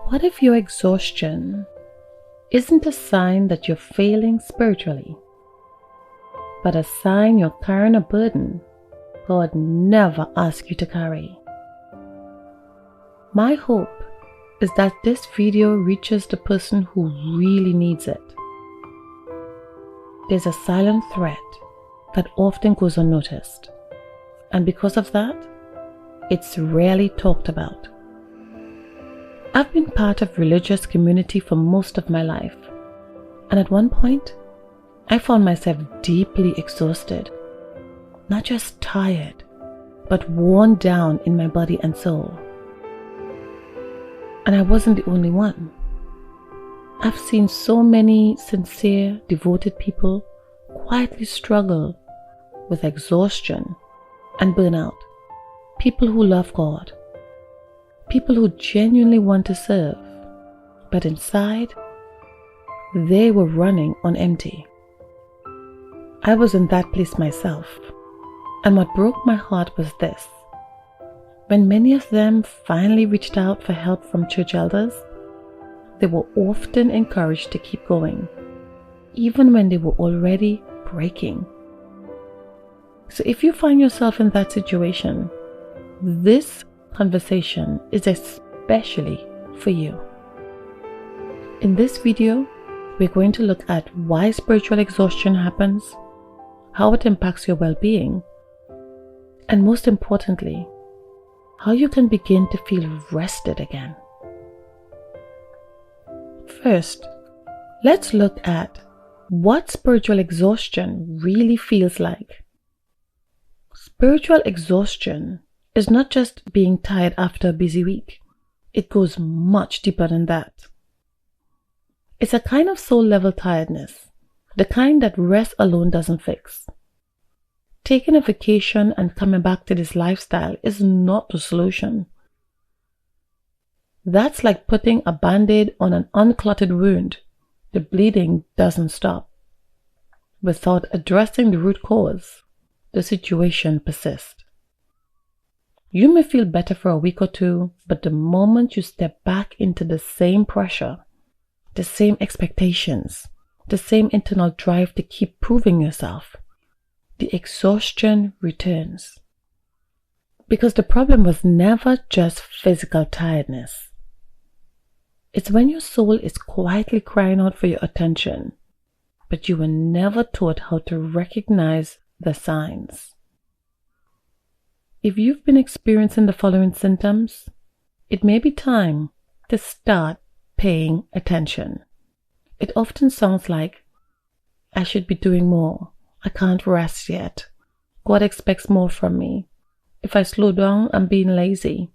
What if your exhaustion isn't a sign that you're failing spiritually, but a sign you're carrying a burden God never asked you to carry? My hope is that this video reaches the person who really needs it. There's a silent threat that often goes unnoticed, and because of that, it's rarely talked about. I've been part of religious community for most of my life, and at one point, I found myself deeply exhausted, not just tired, but worn down in my body and soul. And I wasn't the only one. I've seen so many sincere, devoted people quietly struggle with exhaustion and burnout. People who love God, people who genuinely want to serve, but inside, they were running on empty. I was in that place myself, and what broke my heart was this. When many of them finally reached out for help from church elders, they were often encouraged to keep going, even when they were already breaking. So if you find yourself in that situation, this conversation is especially for you. In this video, we're going to look at why spiritual exhaustion happens, how it impacts your well-being, and most importantly, how you can begin to feel rested again. First, let's look at what spiritual exhaustion really feels like. Spiritual exhaustion is not just being tired after a busy week. It goes much deeper than that. It's a kind of soul-level tiredness, the kind that rest alone doesn't fix. Taking a vacation and coming back to this lifestyle is not the solution. That's like putting a band-aid on an unclotted wound. The bleeding doesn't stop. Without addressing the root cause, the situation persists. You may feel better for a week or two, but the moment you step back into the same pressure, the same expectations, the same internal drive to keep proving yourself, the exhaustion returns. Because the problem was never just physical tiredness. It's when your soul is quietly crying out for your attention, but you were never taught how to recognize the signs. If you've been experiencing the following symptoms, it may be time to start paying attention. It often sounds like, I should be doing more. I can't rest yet. God expects more from me. If I slow down, I'm being lazy.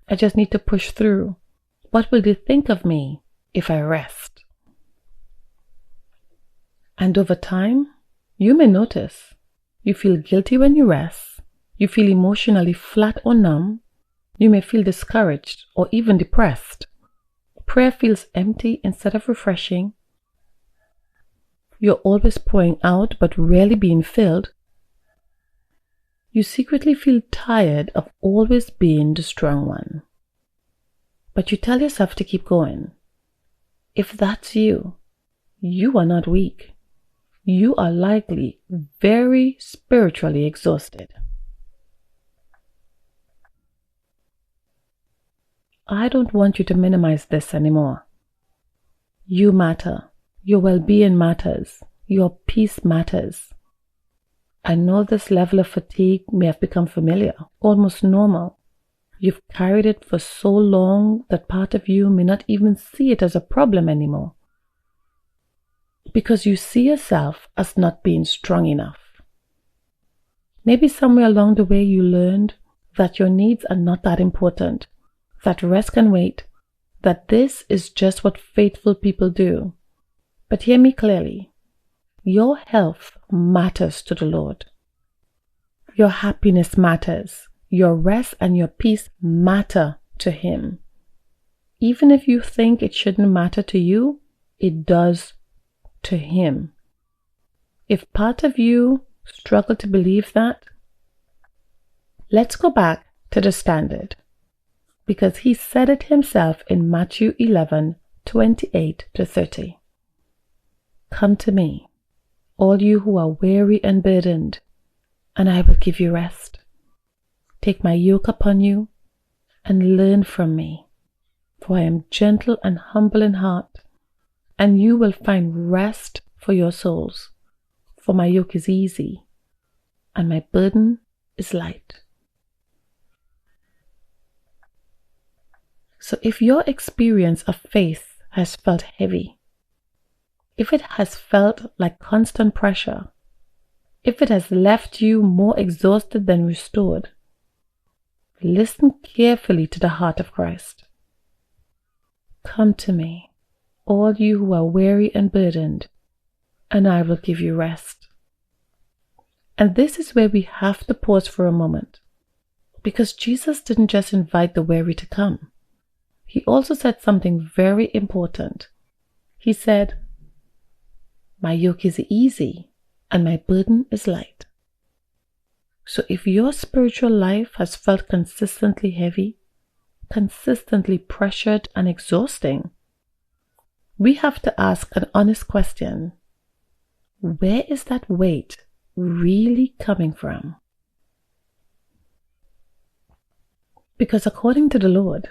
I just need to push through. What will they think of me if I rest? And over time, you may notice you feel guilty when you rest. You feel emotionally flat or numb. You may feel discouraged or even depressed. Prayer feels empty instead of refreshing. You're always pouring out but rarely being filled. You secretly feel tired of always being the strong one. But you tell yourself to keep going. If that's you, you are not weak. You are likely very spiritually exhausted. I don't want you to minimize this anymore. You matter. Your well-being matters. Your peace matters. I know this level of fatigue may have become familiar, almost normal. You've carried it for so long that part of you may not even see it as a problem anymore. Because you see yourself as not being strong enough. Maybe somewhere along the way you learned that your needs are not that important, that rest can wait, that this is just what faithful people do. But hear me clearly. Your health matters to the Lord. Your happiness matters. Your rest and your peace matter to Him. Even if you think it shouldn't matter to you, it does to Him. If part of you struggle to believe that, let's go back to the standard. because he said it himself in Matthew 11:28-30. Come to me, all you who are weary and burdened, and I will give you rest. Take my yoke upon you and learn from me, for I am gentle and humble in heart, and you will find rest for your souls. For my yoke is easy and my burden is light. So if your experience of faith has felt heavy, if it has felt like constant pressure, if it has left you more exhausted than restored, listen carefully to the heart of Christ. Come to me, all you who are weary and burdened, and I will give you rest. And this is where we have to pause for a moment, because Jesus didn't just invite the weary to come. He also said something very important. He said, my yoke is easy and my burden is light. So if your spiritual life has felt consistently heavy, consistently pressured and exhausting, we have to ask an honest question. Where is that weight really coming from? Because according to the Lord,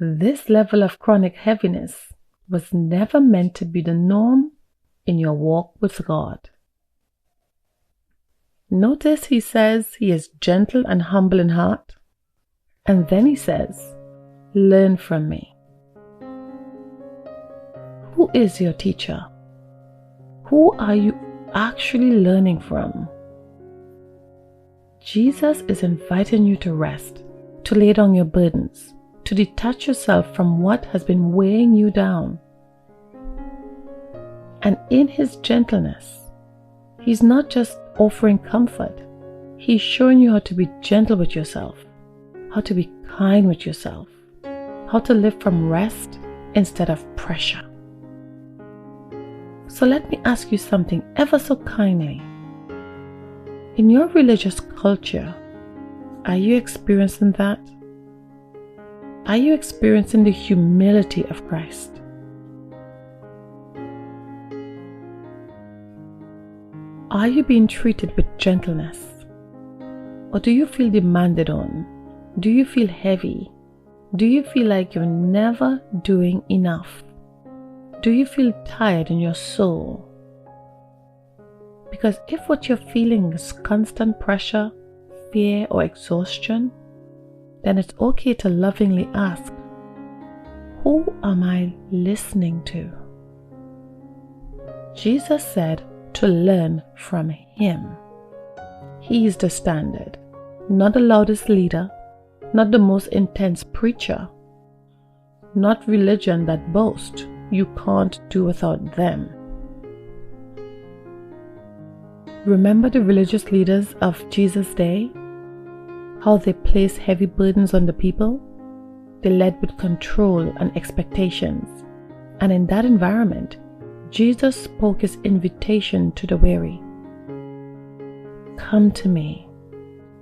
this level of chronic heaviness was never meant to be the norm in your walk with God. Notice he says he is gentle and humble in heart, and then he says, learn from me. Who is your teacher? Who are you actually learning from? Jesus is inviting you to rest, to lay down your burdens, to detach yourself from what has been weighing you down. And in his gentleness, he's not just offering comfort, he's showing you how to be gentle with yourself, how to be kind with yourself, how to live from rest instead of pressure. So let me ask you something ever so kindly. In your religious culture, are you experiencing that? Are you experiencing the humility of Christ? Are you being treated with gentleness? Or do you feel demanded on? Do you feel heavy? Do you feel like you're never doing enough? Do you feel tired in your soul? Because if what you're feeling is constant pressure, fear, or exhaustion, then it's okay to lovingly ask, who am I listening to? Jesus said to learn from him. He is the standard, not the loudest leader, not the most intense preacher, not religion that boasts you can't do without them. Remember the religious leaders of Jesus' day? How they placed heavy burdens on the people? They led with control and expectations. And in that environment, Jesus spoke his invitation to the weary. Come to me,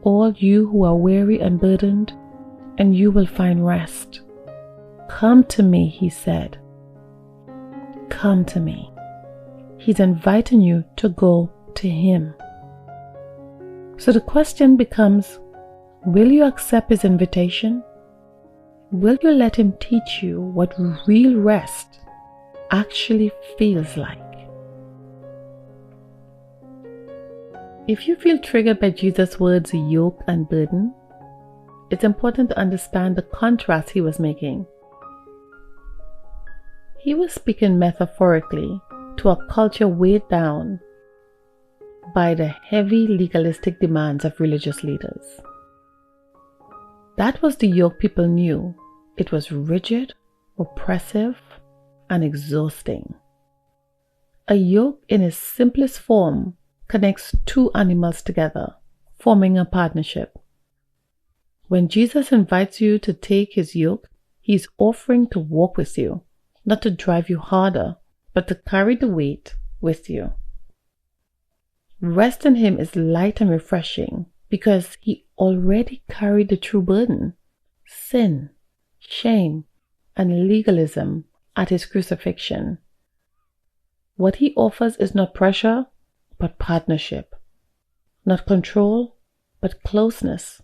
all you who are weary and burdened, and you will find rest. Come to me, he said. Come to me. He's inviting you to go to him. So the question becomes, will you accept his invitation? Will you let him teach you what real rest actually feels like? If you feel triggered by Jesus' words, yoke and burden, it's important to understand the contrast he was making. He was speaking metaphorically to a culture weighed down by the heavy legalistic demands of religious leaders. That was the yoke people knew. It was rigid, oppressive, and exhausting. A yoke in its simplest form connects two animals together, forming a partnership. When Jesus invites you to take his yoke, he is offering to walk with you, not to drive you harder, but to carry the weight with you. Rest in him is light and refreshing because he already carried the true burden, sin, shame, and legalism at his crucifixion. What he offers is not pressure, but partnership. Not control, but closeness.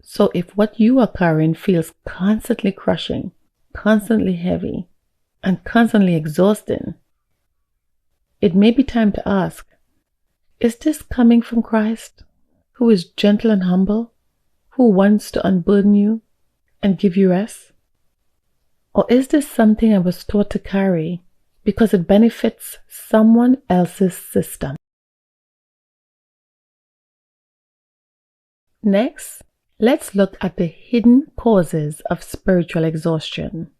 So if what you are carrying feels constantly crushing, constantly heavy, and constantly exhausting, it may be time to ask, is this coming from Christ, who is gentle and humble, who wants to unburden you and give you rest? Or is this something I was taught to carry because it benefits someone else's system? Next, let's look at the hidden causes of spiritual exhaustion.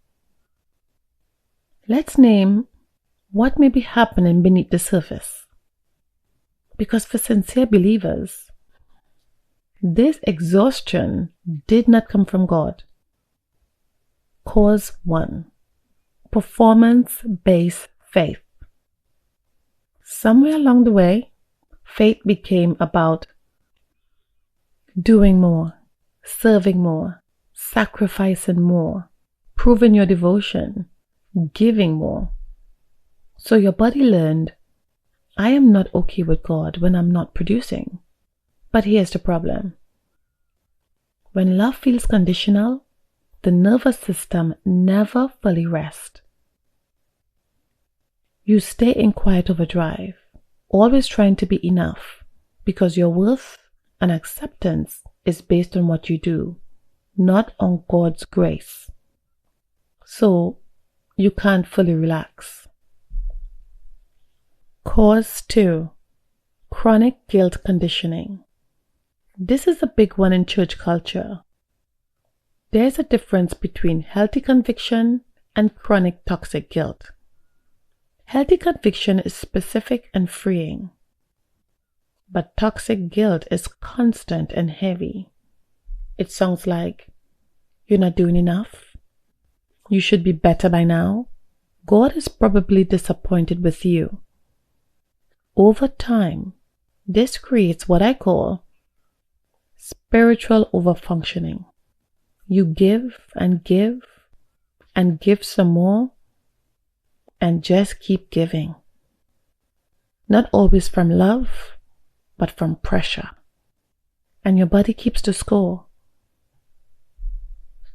Let's name what may be happening beneath the surface. Because for sincere believers, this exhaustion did not come from God. Cause 1. Performance-based faith. Somewhere along the way, faith became about doing more, serving more, sacrificing more, proving your devotion, giving more. So your body learned, I am not okay with God when I'm not producing. But here's the problem. When love feels conditional, the nervous system never fully rests. You stay in quiet overdrive, always trying to be enough, because your worth and acceptance is based on what you do, not on God's grace. So you can't fully relax. Cause 2. Chronic guilt conditioning. This is a big one in church culture. There's a difference between healthy conviction and chronic toxic guilt. Healthy conviction is specific and freeing, but toxic guilt is constant and heavy. It sounds like, you're not doing enough. You should be better by now. God is probably disappointed with you. Over time, this creates what I call spiritual overfunctioning. You give and give and give some more and just keep giving. Not always from love, but from pressure. And your body keeps the score.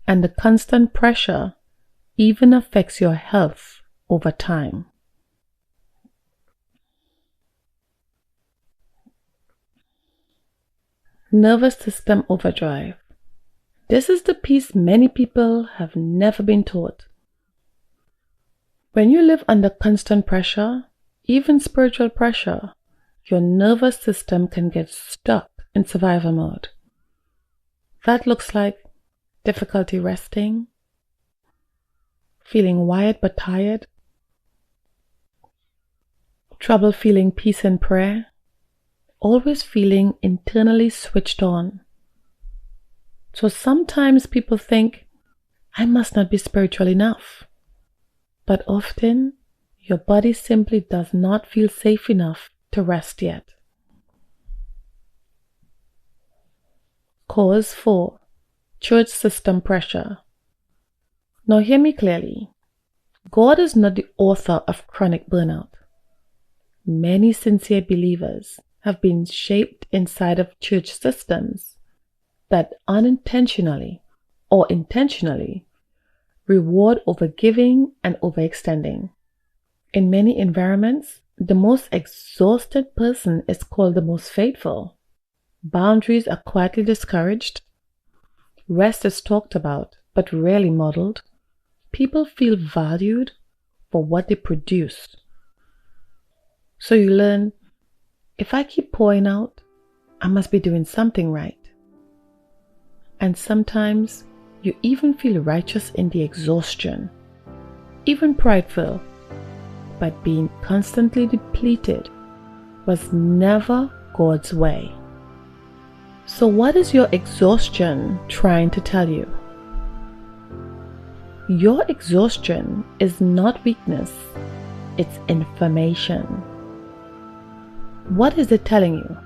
And the constant pressure even affects your health over time. Nervous system overdrive. This is the piece many people have never been taught. When you live under constant pressure, even spiritual pressure, your nervous system can get stuck in survival mode. That looks like difficulty resting, feeling wired but tired, trouble feeling peace in prayer, always feeling internally switched on. So sometimes people think, I must not be spiritual enough. But often, your body simply does not feel safe enough to rest yet. Cause 4. Church system pressure. Now hear me clearly. God is not the author of chronic burnout. Many sincere believers have been shaped inside of church systems that unintentionally or intentionally reward overgiving and overextending. In many environments, the most exhausted person is called the most faithful. Boundaries are quietly discouraged. Rest is talked about, but rarely modeled. People feel valued for what they produce. So you learn, if I keep pouring out, I must be doing something right. And sometimes you even feel righteous in the exhaustion, even prideful, but being constantly depleted was never God's way. So what is your exhaustion trying to tell you? Your exhaustion is not weakness, it's information. What is it telling you?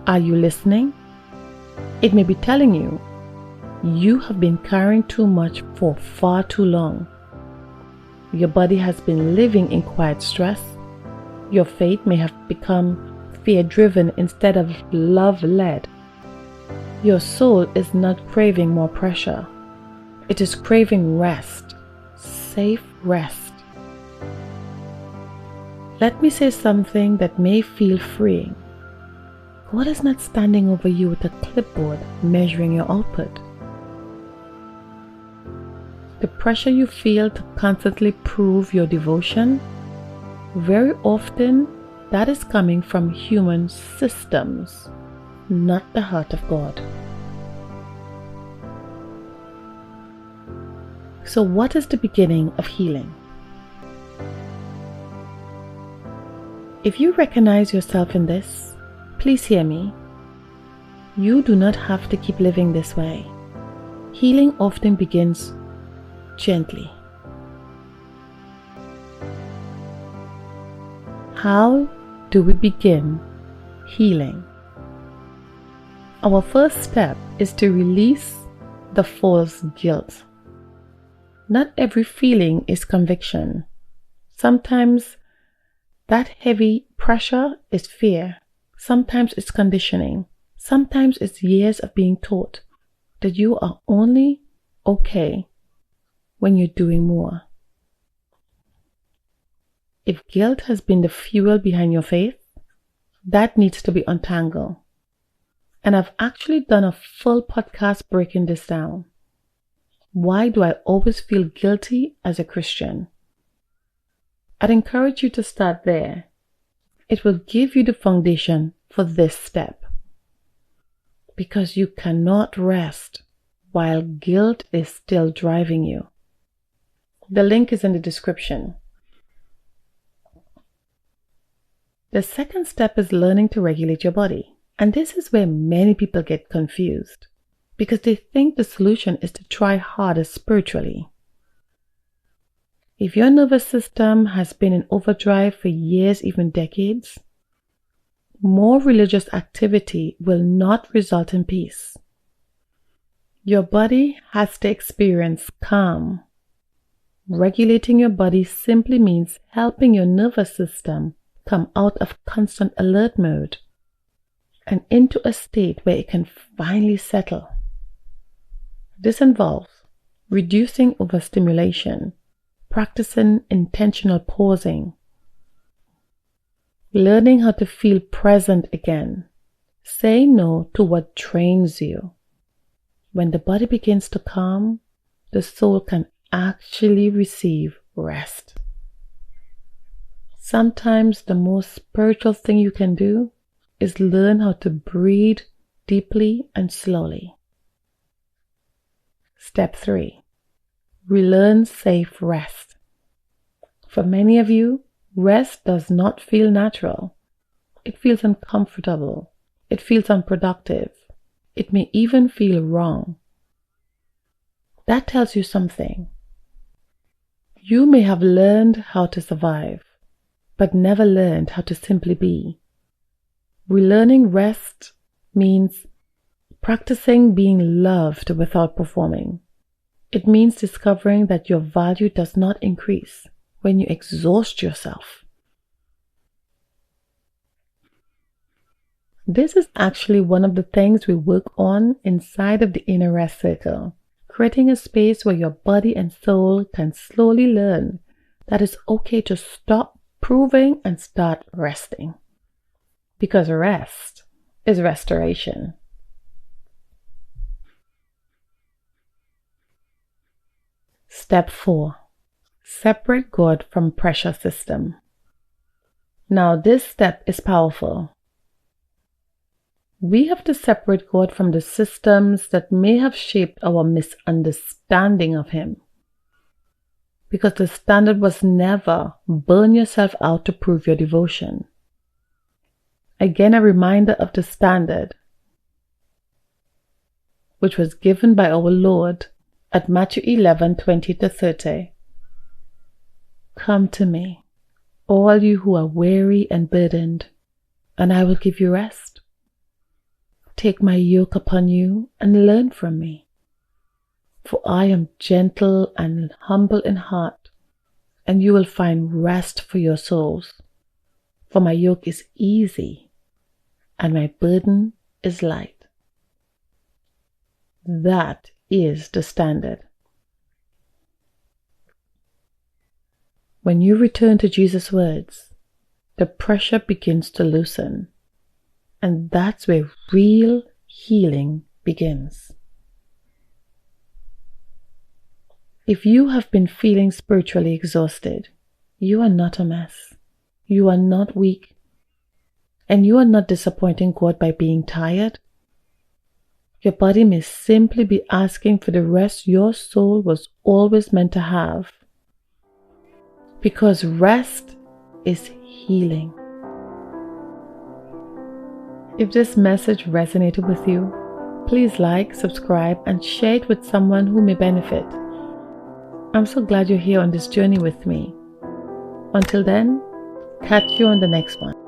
Are you listening? It may be telling you, You have been carrying too much for far too long. Your body has been living in quiet stress. Your faith may have become fear-driven instead of love-led. Your soul is not craving more pressure. It is craving rest, safe rest. Let me say something that may feel freeing. God is not standing over you with a clipboard measuring your output. The pressure you feel to constantly prove your devotion, very often that is coming from human systems, not the heart of God. So what is the beginning of healing? If you recognize yourself in this, please hear me. You do not have to keep living this way. Healing often begins gently. How do we begin healing? Our first step is to release the false guilt. Not every feeling is conviction. Sometimes that heavy pressure is fear. Sometimes it's conditioning. Sometimes it's years of being taught that you are only okay when you're doing more. If guilt has been the fuel behind your faith, that needs to be untangled. And I've actually done a full podcast breaking this down. Why do I always feel guilty as a Christian? I'd encourage you to start there. It will give you the foundation for this step. Because you cannot rest while guilt is still driving you. The link is in the description. The second step is learning to regulate your body. And this is where many people get confused because they think the solution is to try harder spiritually. If your nervous system has been in overdrive for years, even decades, more religious activity will not result in peace. Your body has to experience calm. Regulating your body simply means helping your nervous system come out of constant alert mode and into a state where it can finally settle. This involves reducing overstimulation, practicing intentional pausing, learning how to feel present again. Say no to what drains you. When the body begins to calm, the soul can actually receive rest. Sometimes the most spiritual thing you can do is learn how to breathe deeply and slowly. Step 3. Relearn safe rest. For many of you, rest does not feel natural. It feels uncomfortable. It feels unproductive. It may even feel wrong. That tells you something. You may have learned how to survive, but never learned how to simply be. Relearning rest means practicing being loved without performing. It means discovering that your value does not increase when you exhaust yourself. This is actually one of the things we work on inside of the Inner Rest Circle, creating a space where your body and soul can slowly learn that it's okay to stop proving and start resting. Because rest is restoration. Step 4. Separate God from pressure system. Now this step is powerful. We have to separate God from the systems that may have shaped our misunderstanding of Him. Because the standard was never burn yourself out to prove your devotion. Again, a reminder of the standard, which was given by our Lord at Matthew 11:20-30. Come to me, all you who are weary and burdened, and I will give you rest. Take my yoke upon you and learn from me, For I am gentle and humble in heart, and you will find rest for your souls. For my yoke is easy, and my burden is light. That is the standard. When you return to Jesus' words, the pressure begins to loosen, and that's where real healing begins. If you have been feeling spiritually exhausted, you are not a mess. You are not weak. And you are not disappointing God by being tired. Your body may simply be asking for the rest your soul was always meant to have. Because rest is healing. If this message resonated with you, please like, subscribe, and share it with someone who may benefit. I'm so glad you're here on this journey with me. Until then, catch you on the next one.